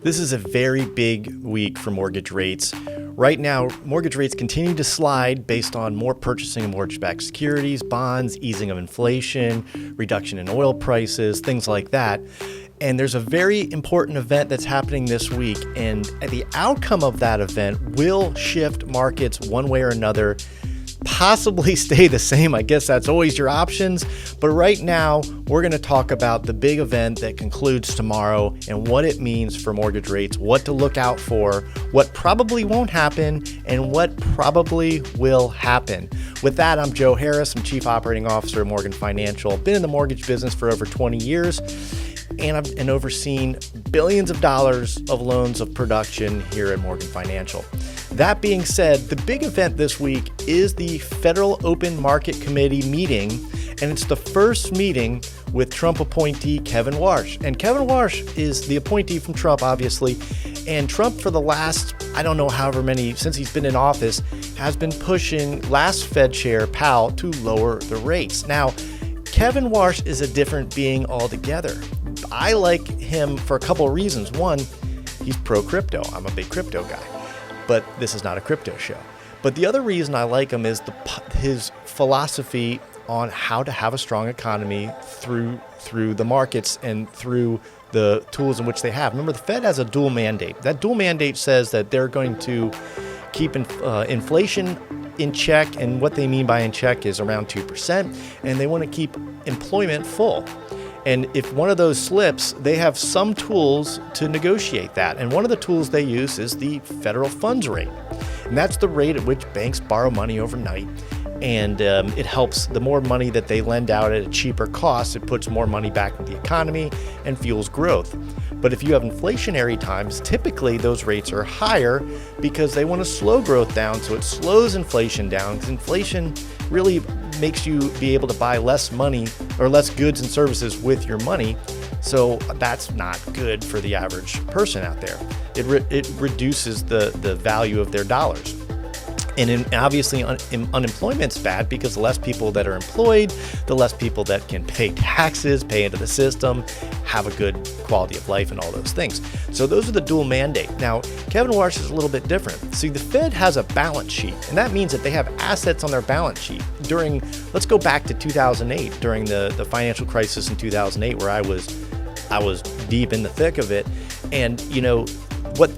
This is a very big week for mortgage rates. Right now, mortgage rates continue to slide based on more purchasing of mortgage-backed securities, bonds, easing of inflation, reduction in oil prices, things like that. And there's a very important event that's happening this week, and the outcome of that event will shift markets one way or another, possibly stay the same. I guess that's always your options. But right now, we're going to talk about the big event that concludes tomorrow and what it means for mortgage rates, what to look out for, what probably won't happen, and what probably will happen. With that, I'm Joe Harris. I'm Chief Operating Officer at Morgan Financial. I've been in the mortgage business for over 20 years. And I've overseen billions of dollars of loans of production here at Morgan Financial. That being said, the big event this week is the Federal Open Market Committee meeting, and it's the first meeting with Trump appointee Kevin Warsh. And Kevin Warsh is the appointee from Trump, obviously, and Trump for the last, however many, since he's been in office, has been pushing last Fed Chair Powell to lower the rates. Now, Kevin Warsh is a different being altogether. I like him for a couple of reasons. One, he's pro-crypto. I'm a big crypto guy, but this is not a crypto show. But the other reason I like him is his philosophy on how to have a strong economy through the markets and through the tools in which they have. Remember, the Fed has a dual mandate. That dual mandate says that they're going to keep inflation in check, and what they mean by in check is around 2%, and they want to keep employment full. And if one of those slips, they have some tools to negotiate that. And one of the tools they use is the federal funds rate. And that's the rate at which banks borrow money overnight. And it helps. The more money that they lend out at a cheaper cost, it puts more money back into the economy and fuels growth. But if you have inflationary times, typically those rates are higher because they want to slow growth down, so it slows inflation down, because inflation really makes you be able to buy less money or less goods and services with your money. So that's not good for the average person out there. It reduces the value of their dollars. And obviously unemployment's bad because the less people that are employed, the less people that can pay taxes, pay into the system, have a good quality of life and all those things. So those are the dual mandate. Now, Kevin Warsh is a little bit different. See, the Fed has a balance sheet, and that means that they have assets on their balance sheet. Let's go back to 2008, during the financial crisis in 2008, where I was deep in the thick of it. And,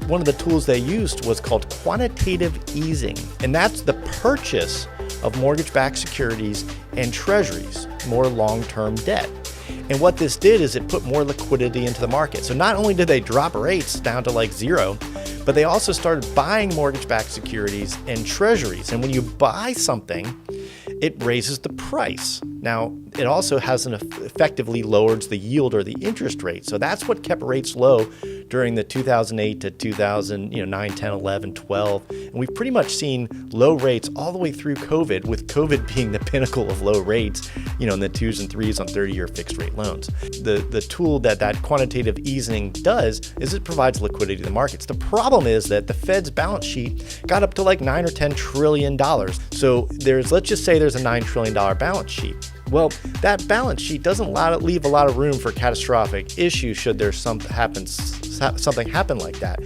one of the tools they used was called quantitative easing, and that's the purchase of mortgage-backed securities and treasuries, more long-term debt. And what this did is it put more liquidity into the market. So not only did they drop rates down to like zero, but they also started buying mortgage-backed securities and treasuries. And when you buy something, it raises the price. Now, it also effectively lowers the yield or the interest rate. So that's what kept rates low during the 2008 to 2009, 10, 11, 12. And we've pretty much seen low rates all the way through COVID, with COVID being the pinnacle of low rates, in the 2s and 3s on 30-year fixed rate loans. The tool that quantitative easing does is it provides liquidity to the markets. The problem is that the Fed's balance sheet got up to like $9 or $10 trillion. So let's just say there's a $9 trillion balance sheet. Well, that balance sheet doesn't leave a lot of room for catastrophic issues should there something happen like that.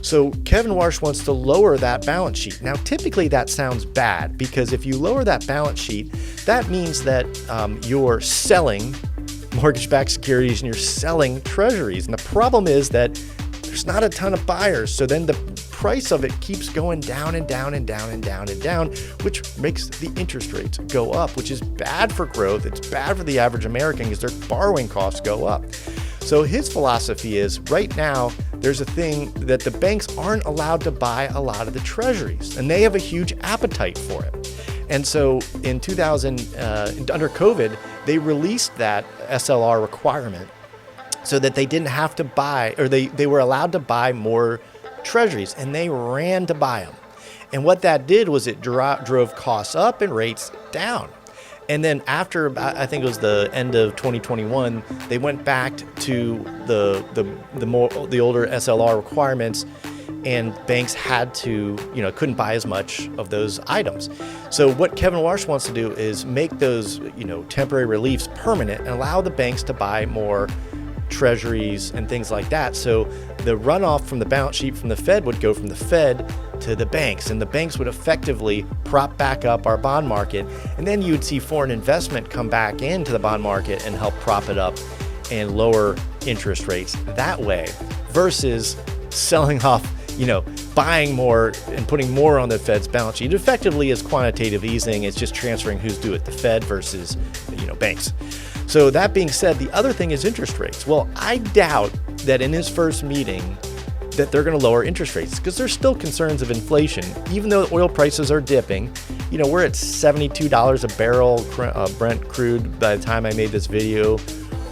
So Kevin Warsh wants to lower that balance sheet. Now, typically that sounds bad, because if you lower that balance sheet, that means that you're selling mortgage-backed securities and you're selling treasuries. And the problem is that there's not a ton of buyers. So then the price of it keeps going down and down and down and down and down, which makes the interest rates go up, which is bad for growth. It's bad for the average American because their borrowing costs go up. So his philosophy is, right now, there's a thing that the banks aren't allowed to buy a lot of the treasuries, and they have a huge appetite for it. And so in under COVID, they released that SLR requirement so that they didn't have to buy, or they were allowed to buy more treasuries, and they ran to buy them. And what that did was it drove costs up and rates down. And then after, I think it was the end of 2021, they went back to the older SLR requirements, and banks had to, couldn't buy as much of those items. So what Kevin Warsh wants to do is make those, temporary reliefs permanent and allow the banks to buy more treasuries and things like that. So the runoff from the balance sheet from the Fed would go from the Fed to the banks, and the banks would effectively prop back up our bond market. And then you would see foreign investment come back into the bond market and help prop it up and lower interest rates that way, versus selling off, buying more and putting more on the Fed's balance sheet. It effectively is quantitative easing. It's just transferring who's due at the Fed versus, banks. So that being said, the other thing is interest rates. Well, I doubt that in his first meeting that they're going to lower interest rates, because there's still concerns of inflation. Even though oil prices are dipping, we're at $72 a barrel Brent crude by the time I made this video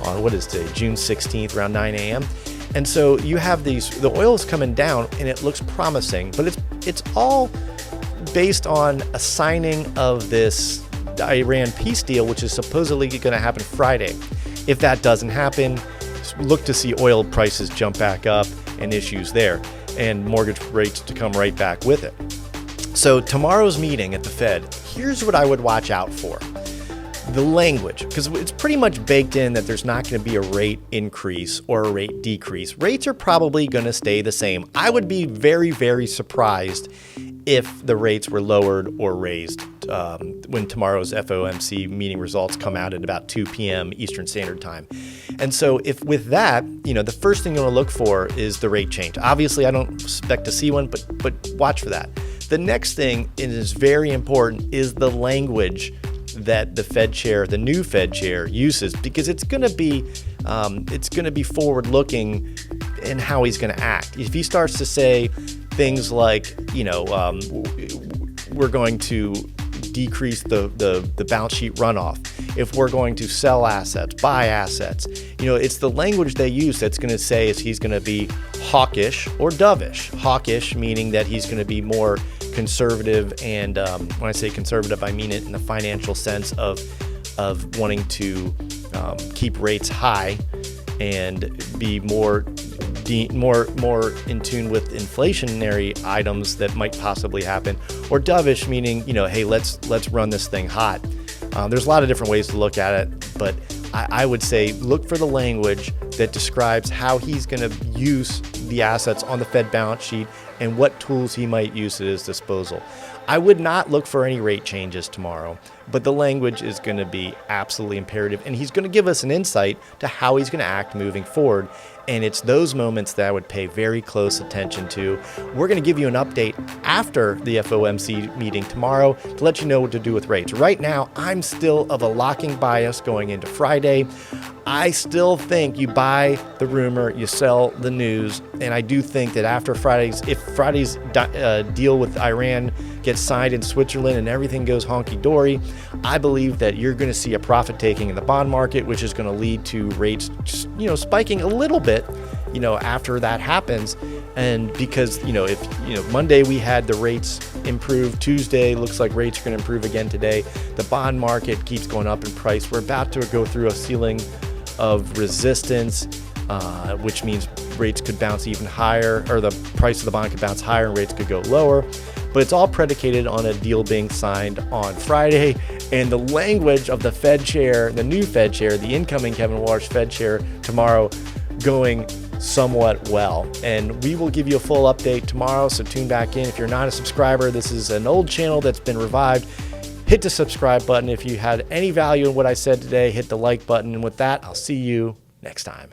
on, what is today, June 16th, around 9 a.m. And so you have the oil is coming down and it looks promising, but it's all based on a signing of this Iran peace deal, which is supposedly going to happen Friday. If that doesn't happen, look to see oil prices jump back up and issues there, and mortgage rates to come right back with it. So tomorrow's meeting at the Fed, here's what I would watch out for. The language, because it's pretty much baked in that there's not going to be a rate increase or a rate decrease. Rates are probably going to stay the same. I would be very, very surprised if the rates were lowered or raised when tomorrow's FOMC meeting results come out at about 2 p.m. Eastern Standard Time. And so if with that, the first thing you want to look for is the rate change. Obviously, I don't expect to see one, but watch for that. The next thing is very important is the language that the new Fed chair uses, because it's going to be forward-looking in how he's going to act. If he starts to say things like, we're going to decrease the balance sheet runoff, if we're going to sell assets, buy assets, it's the language they use that's going to say is he's going to be hawkish or dovish. Hawkish meaning that he's going to be more conservative, and when I say conservative, I mean it in the financial sense of wanting to keep rates high and be more in tune with inflationary items that might possibly happen, or dovish meaning hey, let's run this thing hot. There's a lot of different ways to look at it, but I would say look for the language that describes how he's going to use the assets on the Fed balance sheet and what tools he might use at his disposal. I would not look for any rate changes tomorrow, but the language is going to be absolutely imperative, and he's going to give us an insight to how he's going to act moving forward. And it's those moments that I would pay very close attention to. We're going to give you an update after the FOMC meeting tomorrow to let you know what to do with rates. Right now, I'm still of a locking bias going into Friday. I still think you buy the rumor, you sell the news, and I do think that after if Friday's deal with Iran gets signed in Switzerland and everything goes honky-dory, I believe that you're going to see a profit taking in the bond market, which is going to lead to rates, spiking a little bit, after that happens. And because, if Monday we had the rates improve, Tuesday looks like rates are going to improve again today. The bond market keeps going up in price. We're about to go through a ceiling of resistance, which means rates could bounce even higher, or the price of the bond could bounce higher and rates could go lower. But it's all predicated on a deal being signed on Friday, and the language of the Fed chair, the new Fed chair, the incoming Kevin Warsh Fed chair tomorrow, going somewhat well. And we will give you a full update tomorrow, so tune back in. If you're not a subscriber, this is an old channel that's been revived. Hit the subscribe button. If you had any value in what I said today, hit the like button. And with that, I'll see you next time.